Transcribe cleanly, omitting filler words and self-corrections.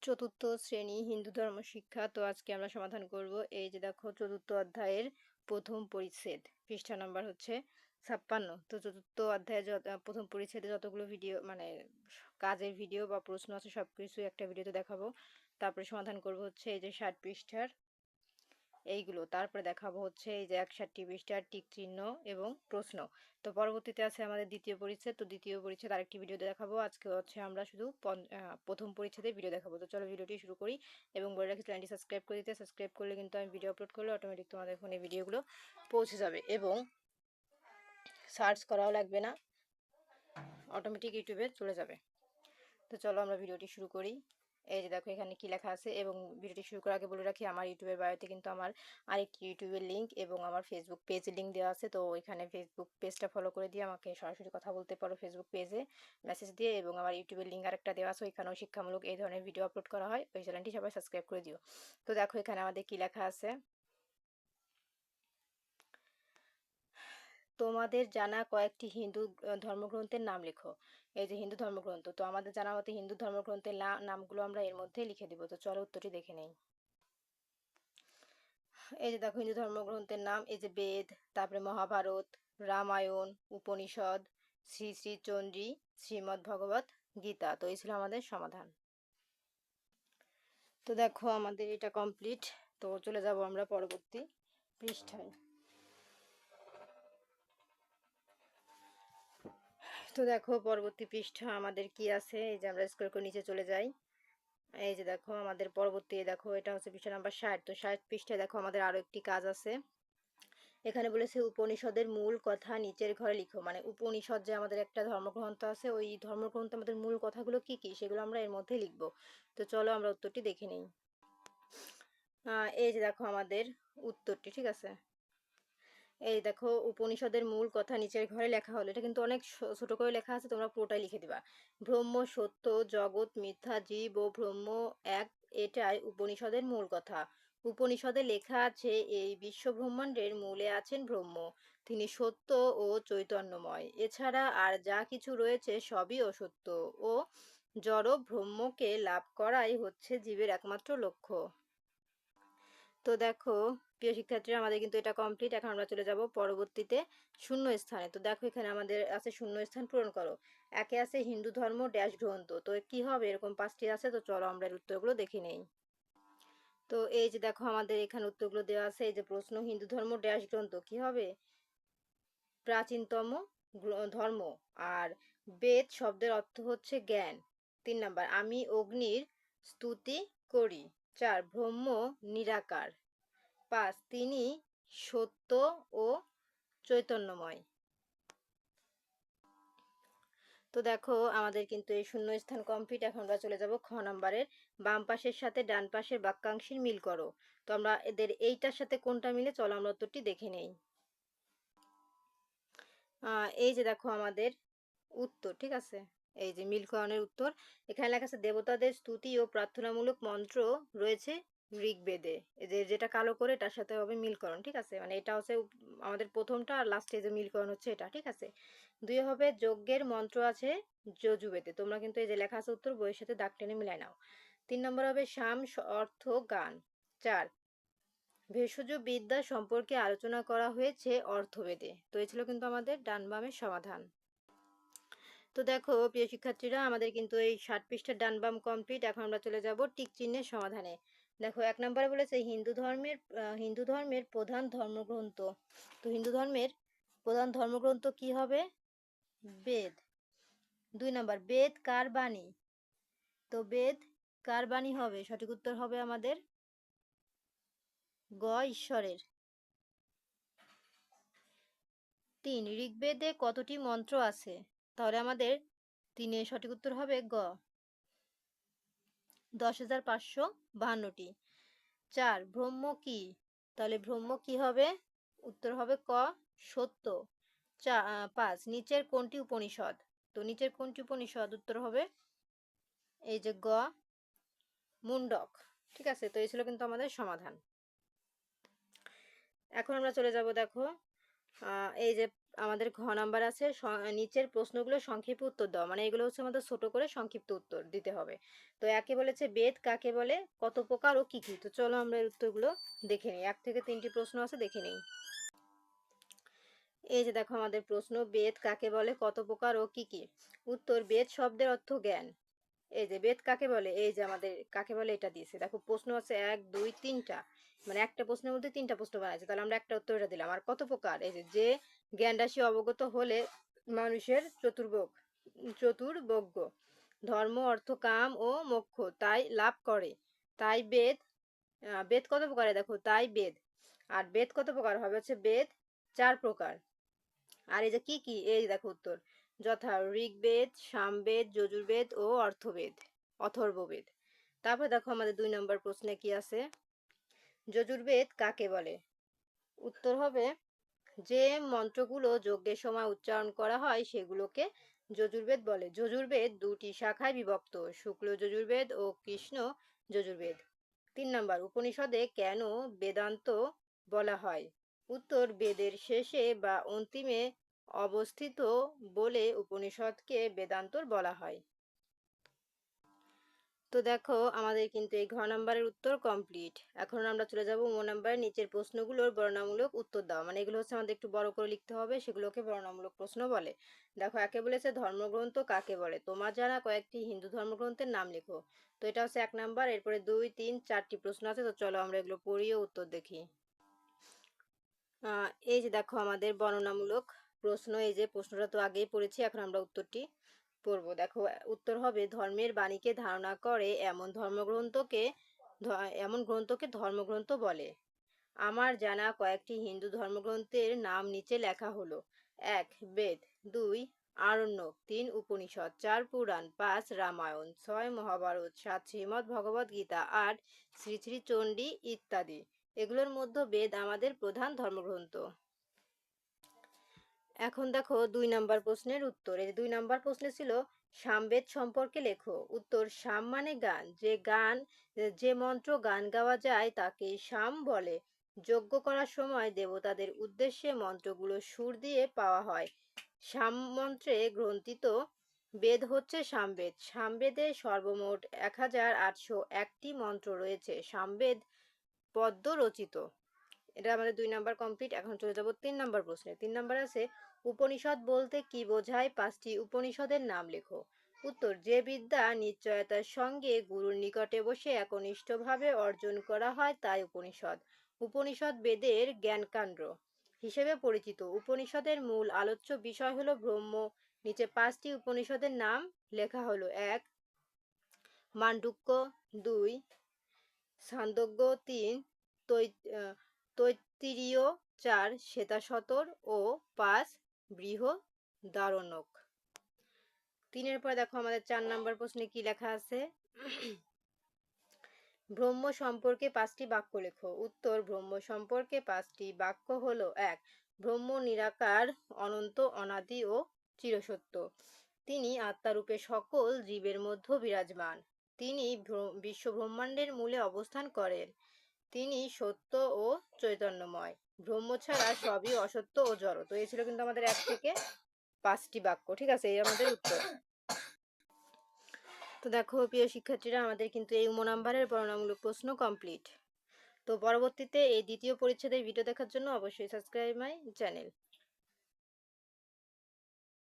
চতুর্থ শ্রেণী হিন্দু ধর্ম শিক্ষা। তো আজকে আমরা সমাধান করব। এই যে দেখো চতুর্থ অধ্যায়ের প্রথম পরিচ্ছেদ, পৃষ্ঠা নাম্বার হচ্ছে 56। তো চতুর্থ অধ্যায়ে প্রথম পরিচ্ছেদে যতগুলো ভিডিও মানে কাজের ভিডিও বা প্রশ্ন আছে সবকিছু একটা ভিডিওতে দেখাবো। তারপরে সমাধান করব হচ্ছে এই যে 60 পৃষ্ঠার এইগুলো। তারপরে দেখাবো হচ্ছে এই যে 61 পৃষ্ঠার টিক চিহ্ন এবং প্রশ্ন। তো পরবর্তীতে আছে আমাদের দ্বিতীয় পরিচ্ছেদ। তো দ্বিতীয় পরিচ্ছেদ আরেকটি ভিডিওতে দেখাবো। আজকে হচ্ছে আমরা শুধু প্রথম পরিচ্ছেদের ভিডিও দেখাবো। তো চলো ভিডিওটি শুরু করি এবং বলে রাখি চ্যানেলটি সাবস্ক্রাইব করে দিতে। সাবস্ক্রাইব করলে কিন্তু আমি ভিডিও আপলোড করলে অটোমেটিক তোমাদের ফোনে ভিডিওগুলো পৌঁছে যাবে এবং সার্চ করাও লাগবে না, অটোমেটিক ইউটিউবে চলে যাবে। তো চলো আমরা ভিডিওটি শুরু করি। এই যে দেখো এখানে কি লেখা আছে এবং ভিডিওটি শুরু করার আগে বলে রাখি আমার ইউটিউবের বায়োতে কিন্তু আমার আরেকটি ইউটিউবের লিঙ্ক এবং আমার ফেসবুক পেজের লিঙ্ক দেওয়া আছে। তো এখানে ফেসবুক পেজটা ফলো করে দিয়ে আমাকে সরাসরি কথা বলতে পারো ফেসবুক পেজে মেসেজ দিয়ে, এবং আমার ইউটিউবের লিঙ্ক আরেকটা দেওয়া আছে, ওইখানেও শিক্ষামূলক এই ধরনের ভিডিও আপলোড করা হয়। ওই চ্যানেলটি সবাই সাবস্ক্রাইব করে দিও। তো দেখো এখানে আমাদের কি লেখা আছে, তোমাদের জানা কয়েকটি হিন্দু ধর্মগ্রন্থের নাম লেখো। এই যে হিন্দু ধর্মগ্রন্থ, তো আমাদের জানা মতে হিন্দু ধর্মগ্রন্থের নামগুলো আমরা এর মধ্যে লিখে দিব। তো চলো উত্তরটি দেখে নেই। এই যে দেখো হিন্দু ধর্মগ্রন্থের নাম, এই যে বেদ, তারপরে মহাভারত, রামায়ণ, উপনিষদ, শ্রী শ্রী চণ্ডী, শ্রীমদ্ ভগবত গীতা। তো এই ছিল আমাদের সমাধান। তো দেখো আমাদের এটা কমপ্লিট। তো চলে যাব আমরা পরবর্তী পৃষ্ঠায়। তো দেখো পরবর্তী পৃষ্ঠা আমাদের কি আছে, এই যে আমরা স্ক্রল করে নিচে চলে যাই। এই যে দেখো আমাদের পরবর্তী, দেখো এটা হচ্ছে পৃষ্ঠা নাম্বার 60। তো 60 পৃষ্ঠায় দেখো আমাদের আরো একটি কাজ আছে। এখানে বলেছে উপনিষদের মূল কথা নিচের ঘরে লিখো। মানে উপনিষদ যে আমাদের একটা ধর্মগ্রন্থ আছে, ওই ধর্মগ্রন্থে আমাদের মূল কথাগুলো কি কি সেগুলো আমরা এর মধ্যে লিখবো। তো চলো আমরা উত্তরটি দেখে নিই। এই যে দেখো আমাদের উত্তরটি, ঠিক আছে। এই দেখো উপনিষদের মূল কথা নিচের ঘরে লেখা হলো। এটা কিন্তু অনেক ছোট করে লেখা আছে, তোমরা পুরোটাই লিখে দিবা। ব্রহ্ম সত্য, জগৎ মিথ্যা, জীব ও ব্রহ্ম এক, এটাই উপনিষদের মূল কথা। উপনিষদে লেখা আছে এই বিশ্ব ব্রহ্মাণ্ডের মূলে আছেন ব্রহ্ম, তিনি সত্য ও চৈতন্যময়। এছাড়া আর যা কিছু রয়েছে সবই অসত্য ও জড়, ব্রহ্মকে লাভ করাই হচ্ছে জীবের একমাত্র লক্ষ্য। তো দেখো প্রিয় শিক্ষার্থীরা আমাদের কিন্তু এটা কমপ্লিট। এখন আমরা চলে যাব পরবর্তীতে শূন্য স্থানে। তো দেখো এখানে আমাদের আছে শূন্য স্থান পূরণ করো। একে আছে হিন্দু ধর্ম ড্যাশ গ্রন্থ। তো কি হবে, এরকম 5টি আছে। তো চলো আমরা এর উত্তরগুলো দেখে নেই। তো এই যে দেখো আমাদের এখানে উত্তরগুলো দেওয়া আছে। এই যে প্রশ্ন, হিন্দু ধর্ম ড্যাশ গ্রন্থ কি হবে, প্রাচীনতম ধর্ম। আর বেদ শব্দের অর্থ হচ্ছে জ্ঞান। 3 নাম্বার, আমি অগ্নির স্তুতি করি। 4, ব্রহ্ম নিরাকার। 5, তিনি সত্য ও চৈতন্যময়। তো দেখো আমাদের কিন্তু এই শূন্য স্থান কমপ্লিট। এখন আমরা চলে যাব খ নাম্বারের, বাম পাশের সাথে ডান পাশের বাক্যাংশের মিল করো। তো আমরা এদের এইটার সাথে কোনটা মিলে, চলো আমরা উত্তরটি দেখে নেই। এই যে দেখো আমাদের উত্তর, ঠিক আছে। এই যে মিলকরণের উত্তর, এখানে লেখা আছে দেবতাদের স্তুতি ও প্রার্থনামূলক মন্ত্র রয়েছে ঋগ্বেদে। এই যে যেটা কালো করে তার সাথে হবে মিলকরণ, ঠিক আছে। মানে এটা হচ্ছে আমাদের প্রথমটা, আর লাস্টে যে মিলকরণ হচ্ছে এটা, ঠিক আছে। 2 হবে যজ্ঞের মন্ত্র আছে যজুবেদে। তোমরা কিন্তু এই যে লেখা আছে উত্তর বইয়ের সাথে দাগ টেনে মিলাই নাও। 3 নম্বর হবে সাম অর্থ গান। 4, ভেষজ বিদ্যা সম্পর্কে আলোচনা করা হয়েছে অর্থবেদে। তো এই ছিল কিন্তু আমাদের ডান বামের সমাধান। তো দেখো প্রিয় শিক্ষার্থীরা আমাদের কিন্তু এই 60 পৃষ্ঠার ডান বাম কমপ্লিট। এখন আমরা চলে যাব টিক চিহ্নের সমাধানে। দেখো 1 নম্বরে বলেছে হিন্দু ধর্মের প্রধান ধর্মগ্রন্থ। তো হিন্দু ধর্মের প্রধান ধর্মগ্রন্থ কি হবে, বেদ। 2 নম্বর, বেদ কার বাণী। তো বেদ কার বাণী হবে, সঠিক উত্তর হবে আমাদের গ, ঈশ্বরের। 3, ঋগ্বেদে কতটি মন্ত্র আছে, তাহলে আমাদের 3 এর সঠিক উত্তর হবে গ, 10,552টি। 4, ব্রহ্ম কি, তাহলে ব্রহ্ম কি হবে, উত্তর হবে ক, সত্য। 5, নিচের কোনটি উপনিষদ। তো নিচের কোনটি উপনিষদ, উত্তর হবে এই যে গ, মুন্ডক, ঠিক আছে। তো এই ছিল কিন্তু আমাদের সমাধান। এখন আমরা চলে যাব দেখো এই যে আমাদের ঘ নাম্বার আছে নিচের প্রশ্নগুলো সংক্ষেপে উত্তর দাও, মানে এগুলো হচ্ছে আমাদের ছোট করে সংক্ষিপ্ত উত্তর দিতে হবে। তো একে বলেছে বেদ কাকে বলে, কত প্রকার ও কি কি। তো চলো আমরা এর উত্তরগুলো দেখে নিই। 1 থেকে 3টি প্রশ্ন আছে, দেখে নিই। এই যে দেখো আমাদের প্রশ্ন, বেদ কাকে বলে, কত প্রকার ও কি কি। উত্তর, বেদ শব্দের অর্থ জ্ঞান। এই যে বেদ কাকে বলে, এই যে আমাদের কাকে বলে এটা দিয়েছে। দেখো প্রশ্ন আছে 1 2 3টা, মানে একটা প্রশ্নের মধ্যে 3টা প্রশ্ন বানাইছে, তাহলে আমরা একটা উত্তর এটা দিলাম। আর কত প্রকার, এই যে জ্ঞান রাশি অবগত হলে মানুষের চতুর্বজ্ঞ ধর্ম অর্থ কাম ও মোক্ষ তাই লাভ করে। তাই বেদ, বেদ কত প্রকারে, দেখো তাই বেদ। আর বেদ কত প্রকার হবে, হচ্ছে বেদ 4 প্রকার। আর এই যে কি কি, এই দেখো উত্তর, যথা ঋগ্বেদ, সামবেদ, যজুর্বেদ ও অথর্ববেদ। তারপর দেখো আমাদের 2 নম্বর প্রশ্নে কি আছে, যজুর্বেদ কাকে বলে। উত্তর হবে, যে মন্ত্রগুলো যজ্ঞের সময় উচ্চারণ করা হয় সেগুলোকে যজুর্বেদ বলে। যজুর্বেদ 2টি শাখায় বিভক্ত, শুক্ল যজুর্বেদ ও কৃষ্ণ যজুর্বেদ। 3 নম্বর, উপনিষদে কেন বেদান্ত বলা হয়। উত্তর, বেদের শেষে বা অন্তিমে অবস্থিত বলে উপনিষদকে বেদান্তর বলা হয়। তো দেখো আমাদের কিন্তু এই ঘ নাম্বারের উত্তর কমপ্লিট। এখন আমরা চলে যাব ম নাম্বারের নিচের প্রশ্নগুলোর বর্ণনামূলক উত্তর দাও, মানে এগুলো হচ্ছে আমাদের একটু বড় করে লিখতে হবে, সেগুলোকে বর্ণনামূলক প্রশ্ন বলে। দেখো একে বলেছে ধর্মগ্রন্থ কাকে বলে, তোমার জানা কয়েকটি হিন্দু ধর্মগ্রন্থের নাম লেখো। তো এটা হচ্ছে 1 নাম্বার, এরপরে 2 3 4টি প্রশ্ন আছে। তো চলো আমরা এগুলো পড়িয়ে উত্তর দেখি। এই যে দেখো আমাদের বর্ণনামূলক প্রশ্ন, এই যে প্রশ্নটা তো আগেই পড়েছি, এখন আমরা উত্তরটি পড়ব। দেখো উত্তর হবে, ধর্মের বাণীকে ধারণা করে এমন গ্রন্থকে ধর্মগ্রন্থ বলে। আমার জানা কয়েকটি হিন্দু ধর্মগ্রন্থের নাম নিচে লেখা হলো। 1 বেদ, 2 আরণ্যক, 3 উপনিষদ, 4 পুরাণ, 5 রামায়ণ, 6 মহাভারত, 7 শ্রীমদ্ ভগবদ গীতা, 8 শ্রী শ্রী চণ্ডী ইত্যাদি। এগুলোর মধ্যে বেদ আমাদের প্রধান ধর্মগ্রন্থ। এখন দেখো 2 নাম্বার প্রশ্নের উত্তর। এই 2 নাম্বার প্রশ্নে ছিল সামবেদ সম্পর্কে লেখো। উত্তর, সাম মানে গান, যে মন্ত্র গান গাওয়া যায় তাকে সাম বলে। যজ্ঞ করার সময় দেবতাদের উদ্দেশ্যে মন্ত্রগুলো সুর দিয়ে পাওয়া হয়। সাম মন্ত্রে গ্রন্থিত বেদ হচ্ছে সামবেদ। সামবেদে সর্বমোট 1801টি মন্ত্র রয়েছে। সামবেদ পদ্য রচিত। এটা আমাদের 2 নাম্বার কমপ্লিট। এখন চলে যাব 3 নাম্বার প্রশ্নে। 3 নাম্বার আছে, উপনিষদ বলতে কি বোঝায়, 5টি উপনিষদের নাম লেখো। উত্তর, যে বিদ্যা নিশ্চয়তার সঙ্গে গুরুর নিকটে বসে একনিষ্ঠভাবে অর্জন করা হয় তাই উপনিষদ। উপনিষদ বেদের জ্ঞানকাণ্ড হিসেবে পরিচিত। উপনিষদের মূল আলোচ্য বিষয় হলো ব্রহ্ম। নিচে 5টি উপনিষদের নাম লেখা হলো। 1 মান্ডুক্য, 2 ছান্দোগ্য, 3 তৈত্তিরীয়, 4 শ্বেতাশতর ও 5 বৃহদারণ্যক। 3-এর পরে দেখো আমাদের 4 নাম্বার প্রশ্নে কি লেখা আছে, ব্রহ্ম সম্পর্কে 5টি বাক্য লেখো। উত্তর, ব্রহ্ম সম্পর্কে 5টি বাক্য হলো। 1 ব্রহ্ম নিরাকার, অনন্ত, অনাদি ও চিরসত্য। তিনি আত্মারূপে সকল জীবের মধ্যে বিরাজমান। তিনি বিশ্ব ব্রহ্মাণ্ডের মূলে অবস্থান করেন। তিনি সত্য ও চৈতন্যময়। ব্রহ্ম ছাড়া সবই অসত্য ও জড়। তো এই ছিল কিন্তু আমাদের 1 থেকে 5টি বাক্য। ঠিক আছে, এই আমাদের উত্তর। তো দেখো প্রিয় শিক্ষার্থীরা, আমাদের কিন্তু এই নাম্বারের বর্ণনামূলক প্রশ্ন কমপ্লিট। তো পরবর্তীতে এই দ্বিতীয় পরিচ্ছেদের ভিডিও দেখার জন্য অবশ্যই সাবস্ক্রাইব মাই চ্যানেল।